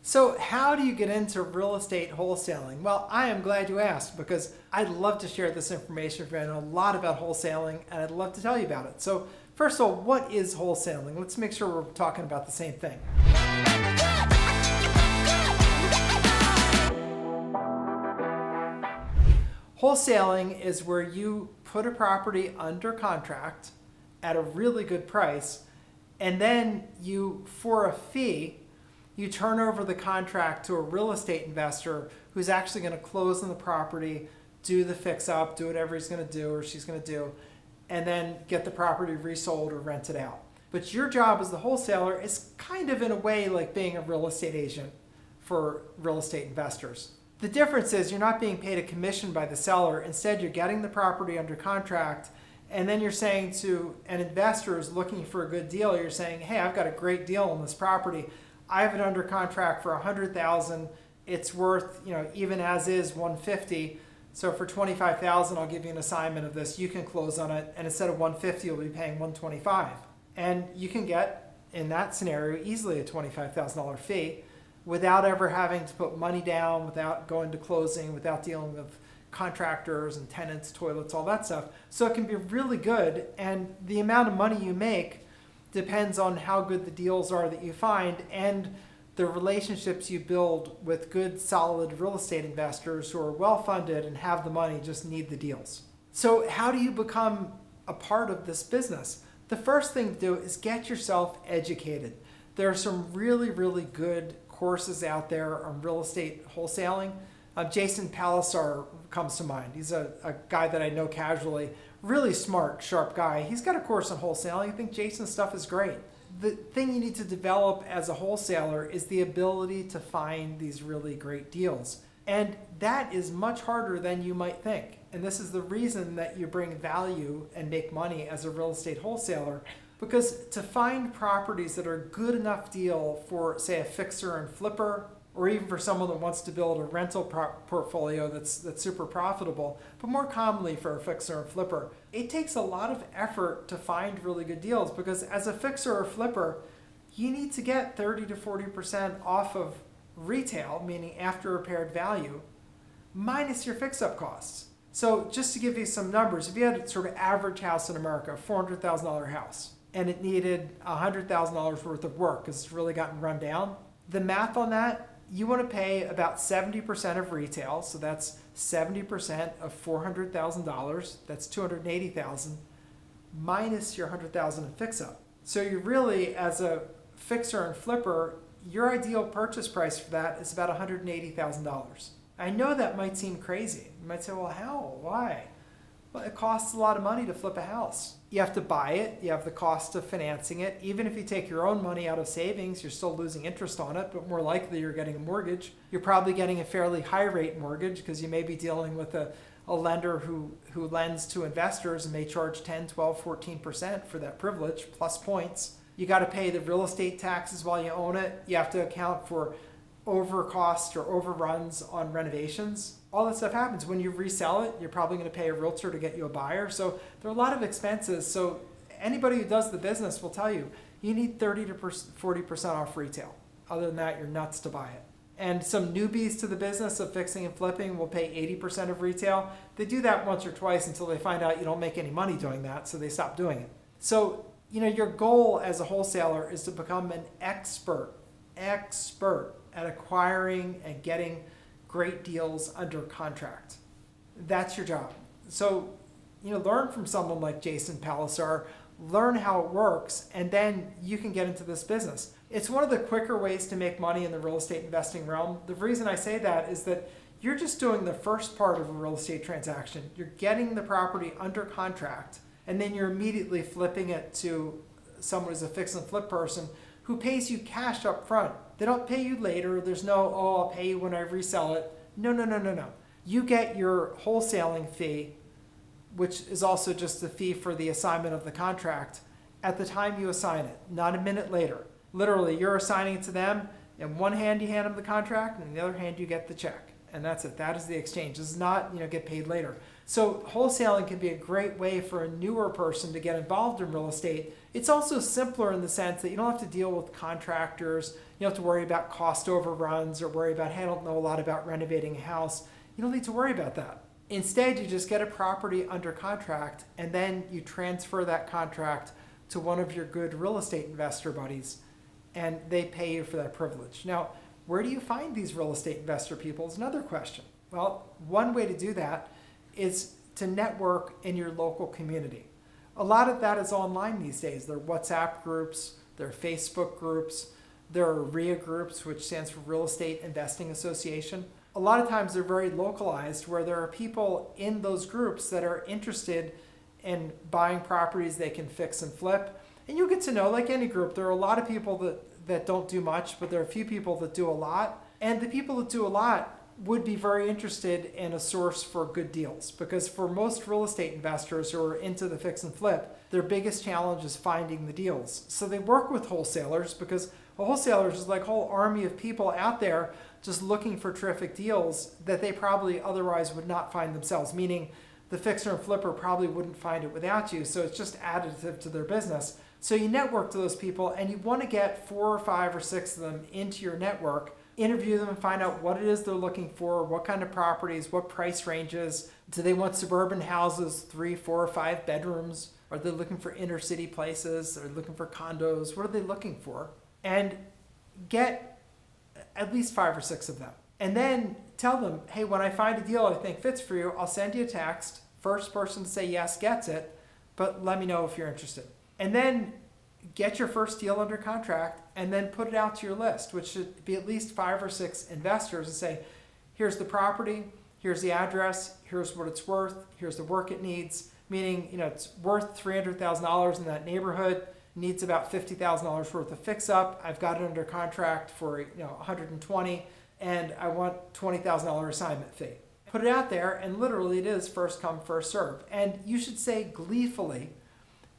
So how do you get into real estate wholesaling? Well, I am glad you asked because I'd love to share this information with you. I know a lot about wholesaling and I'd love to tell you about it. So first of all, what is wholesaling? Let's make sure we're talking about the same thing. Wholesaling is where you put a property under contract at a really good price, and then you, for a fee, you turn over the contract to a real estate investor who's actually going to close on the property, do the fix up, do whatever he's going to do or she's going to do, and then get the property resold or rented out. But your job as the wholesaler is kind of in a way like being a real estate agent for real estate investors. The difference is you're not being paid a commission by the seller. Instead, you're getting the property under contract, and then you're saying to an investor who's looking for a good deal, you're saying, hey, I've got a great deal on this property. I have it under contract for $100,000. It's worth, even as is $150. So for $25,000, I'll give you an assignment of this. You can close on it, and instead of $150, you'll be paying $125. And you can get, in that scenario, easily a $25,000 fee without ever having to put money down, without going to closing, without dealing with contractors and tenants, toilets, all that stuff. So it can be really good, and the amount of money you make depends on how good the deals are that you find and the relationships you build with good, solid real estate investors who are well-funded and have the money, just need the deals. So how do you become a part of this business? The first thing to do is get yourself educated. There are some really, really good courses out there on real estate wholesaling. Jason Palisar comes to mind. He's a guy that I know casually, really smart, sharp guy. He's got a course on wholesaling. I think Jason's stuff is great. The thing you need to develop as a wholesaler is the ability to find these really great deals. And that is much harder than you might think. And this is the reason that you bring value and make money as a real estate wholesaler. Because to find properties that are a good enough deal for, say, a fixer and flipper, or even for someone that wants to build a rental portfolio that's super profitable, but more commonly for a fixer and flipper, it takes a lot of effort to find really good deals, because as a fixer or flipper, you need to get 30 to 40% off of retail, meaning after repaired value, minus your fix-up costs. So just to give you some numbers, if you had a sort of average house in America, a $400,000 house, and it needed $100,000 worth of work because it's really gotten run down, the math on that, you want to pay about 70% of retail, so that's 70% of $400,000, that's $280,000, minus your $100,000 in fix-up. So you really, as a fixer and flipper, your ideal purchase price for that is about $180,000. I know that might seem crazy. You might say, well, how? Why? Well, it costs a lot of money to flip a house. You have to buy it. You have the cost of financing it. Even if you take your own money out of savings, you're still losing interest on it, but more likely you're getting a mortgage. You're probably getting a fairly high rate mortgage because you may be dealing with a lender who lends to investors and may charge 10, 12, 14% for that privilege, plus points. You got to pay the real estate taxes while you own it. You have to account for over costs or overruns on renovations. All that stuff happens. When you resell it, you're probably going to pay a realtor to get you a buyer. So there are a lot of expenses. So anybody who does the business will tell you, you need 30 to 40% off retail. Other than that, you're nuts to buy it. And some newbies to the business of fixing and flipping will pay 80% of retail. They do that once or twice until they find out you don't make any money doing that, so they stop doing it. So, your goal as a wholesaler is to become an expert at acquiring and getting great deals under contract. That's your job. So, learn from someone like Jason Palisar, learn how it works, and then you can get into this business. It's one of the quicker ways to make money in the real estate investing realm. The reason I say that is that you're just doing the first part of a real estate transaction. You're getting the property under contract, and then you're immediately flipping it to someone who's a fix and flip person who pays you cash up front. They don't pay you later. There's no, I'll pay you when I resell it. No. You get your wholesaling fee, which is also just the fee for the assignment of the contract, at the time you assign it, not a minute later. Literally, you're assigning it to them. In one hand, you hand them the contract, and in the other hand, you get the check. and that's it. That is the exchange. This is not, get paid later. So wholesaling can be a great way for a newer person to get involved in real estate. It's also simpler in the sense that you don't have to deal with contractors. You don't have to worry about cost overruns or worry about, hey, I don't know a lot about renovating a house. You don't need to worry about that. Instead, you just get a property under contract and then you transfer that contract to one of your good real estate investor buddies and they pay you for that privilege. Now, where do you find these real estate investor people is another question. Well, one way to do that is to network in your local community. A lot of that is online these days. There are WhatsApp groups, there are Facebook groups, there are RIA groups, which stands for Real Estate Investing Association. A lot of times they're very localized where there are people in those groups that are interested in buying properties they can fix and flip. And you'll get to know, like any group, there are a lot of people that don't do much, but there are a few people that do a lot. And the people that do a lot would be very interested in a source for good deals, because for most real estate investors who are into the fix and flip, their biggest challenge is finding the deals. So they work with wholesalers because wholesalers is like a whole army of people out there just looking for terrific deals that they probably otherwise would not find themselves, meaning the fixer and flipper probably wouldn't find it without you. So it's just additive to their business. So you network to those people and you want to get 4 or 5 or 6 of them into your network, interview them and find out what it is they're looking for, what kind of properties, what price ranges. Do they want suburban houses, 3, 4, or 5 bedrooms? Are they looking for inner city places? Are they looking for condos? What are they looking for? And get at least 5 or 6 of them. And then tell them, hey, when I find a deal I think fits for you, I'll send you a text. First person to say yes gets it, but let me know if you're interested. And then get your first deal under contract and then put it out to your list, which should be at least 5 or 6 investors, and say, here's the property, here's the address, here's what it's worth, here's the work it needs, meaning it's worth $300,000 in that neighborhood, needs about $50,000 worth of fix up. I've got it under contract for 120 and I want $20,000 assignment fee. Put it out there and literally it is first come, first serve. And you should say gleefully,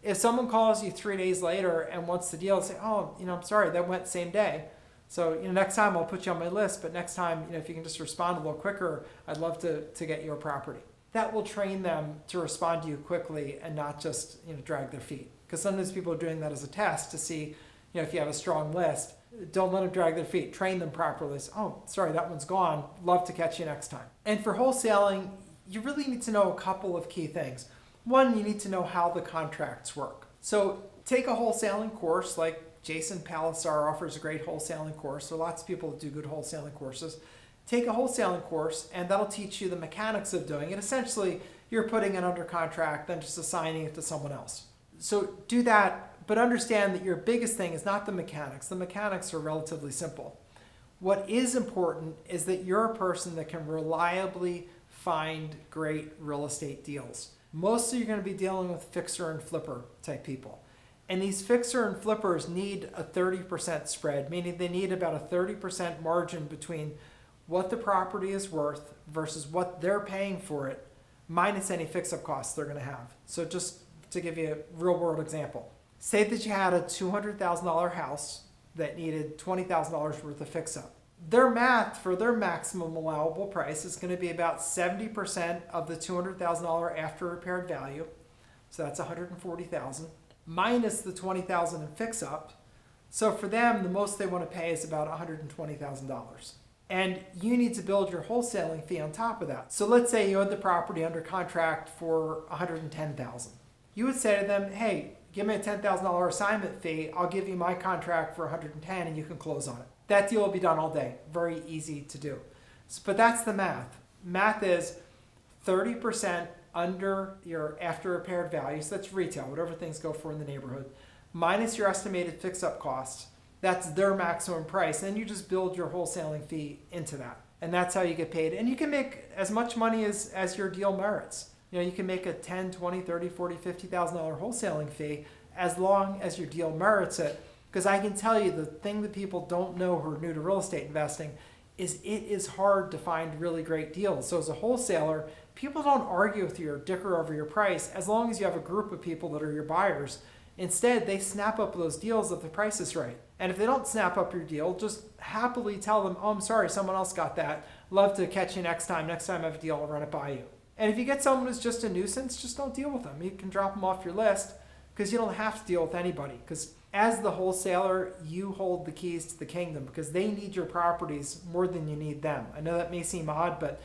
if someone calls you 3 days later and wants the deal, say, oh, I'm sorry, that went same day. So, next time I'll put you on my list, but next time, if you can just respond a little quicker, I'd love to get your property. That will train them to respond to you quickly and not just, drag their feet. Because sometimes people are doing that as a test to see, if you have a strong list. Don't let them drag their feet. Train them properly. So, oh, sorry, that one's gone. Love to catch you next time. And for wholesaling, you really need to know a couple of key things. One, you need to know how the contracts work. So take a wholesaling course, like Jason Palisar offers a great wholesaling course. So lots of people that do good wholesaling courses. Take a wholesaling course and that'll teach you the mechanics of doing it. Essentially, you're putting it under contract, then just assigning it to someone else. So do that, but understand that your biggest thing is not the mechanics. The mechanics are relatively simple. What is important is that you're a person that can reliably find great real estate deals. Mostly you're going to be dealing with fixer and flipper type people. And these fixer and flippers need a 30% spread, meaning they need about a 30% margin between what the property is worth versus what they're paying for it, minus any fix-up costs they're going to have. So just to give you a real-world example, say that you had a $200,000 house that needed $20,000 worth of fix-up. Their math for their maximum allowable price is going to be about 70% of the $200,000 after repaired value. So that's $140,000 minus the $20,000 in fix up. So for them, the most they want to pay is about $120,000. And you need to build your wholesaling fee on top of that. So let's say you had the property under contract for $110,000. You would say to them, hey, give me a $10,000 assignment fee. I'll give you my contract for $110,000 and you can close on it. That deal will be done all day. Very easy to do. But that's the math. Math is 30% under your after repaired value. So that's retail, whatever things go for in the neighborhood, minus your estimated fix-up costs. That's their maximum price. And you just build your wholesaling fee into that. And that's how you get paid. And you can make as much money as your deal merits. You can make a $10,000, $20,000, $30,000, $40,000, $50,000 wholesaling fee as long as your deal merits it. Because I can tell you the thing that people don't know who are new to real estate investing is it is hard to find really great deals. So as a wholesaler, people don't argue with you or dicker over your price as long as you have a group of people that are your buyers Instead, they snap up those deals if the price is right. And if they don't snap up your deal, just happily tell them, oh, I'm sorry, someone else got that. Love to catch you next time. Next time I have a deal, I'll run it by you. And if you get someone who's just a nuisance, just don't deal with them. You can drop them off your list because you don't have to deal with anybody. Because as the wholesaler, you hold the keys to the kingdom because they need your properties more than you need them. I know that may seem odd, but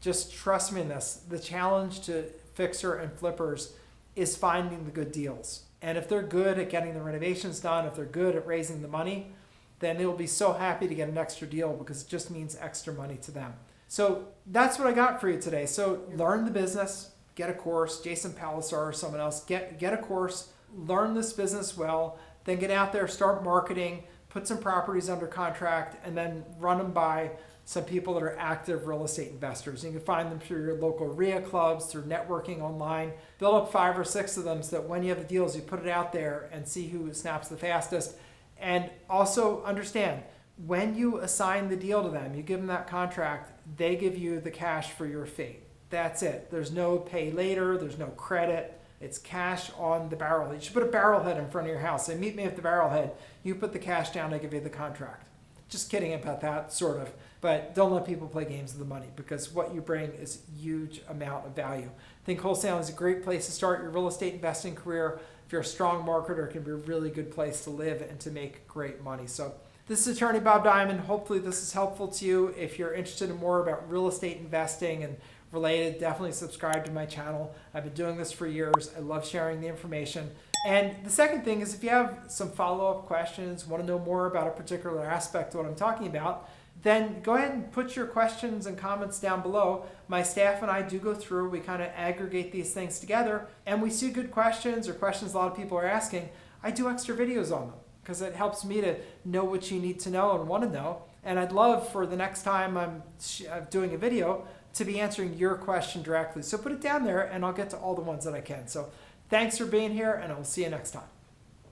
just trust me in this. The challenge to fixer and flippers is finding the good deals. And if they're good at getting the renovations done, if they're good at raising the money, then they will be so happy to get an extra deal because it just means extra money to them. So that's what I got for you today. So learn the business, get a course, Jason Palisar or someone else, get a course, learn this business well, then get out there, start marketing, put some properties under contract, and then run them by some people that are active real estate investors. You can find them through your local RIA clubs, through networking online. Build up 5 or 6 of them so that when you have the deals, you put it out there and see who snaps the fastest. And also understand, when you assign the deal to them, you give them that contract, they give you the cash for your fee. That's it. There's no pay later. There's no credit. It's cash on the barrelhead. You should put a barrelhead in front of your house. Say, meet me at the barrelhead. You put the cash down, I give you the contract. Just kidding about that, sort of. But don't let people play games with the money because what you bring is a huge amount of value. I think wholesaling is a great place to start your real estate investing career. If you're a strong marketer, it can be a really good place to live and to make great money. So this is Attorney Bob Diamond. Hopefully this is helpful to you. If you're interested in more about real estate investing and related, definitely subscribe to my channel. I've been doing this for years. I love sharing the information. And the second thing is if you have some follow-up questions, want to know more about a particular aspect of what I'm talking about, then go ahead and put your questions and comments down below. My staff and I do go through, we kind of aggregate these things together, and we see good questions or questions a lot of people are asking. I do extra videos on them because it helps me to know what you need to know and want to know. And I'd love for the next time I'm doing a video to be answering your question directly. So put it down there and I'll get to all the ones that I can. So thanks for being here and I'll see you next time.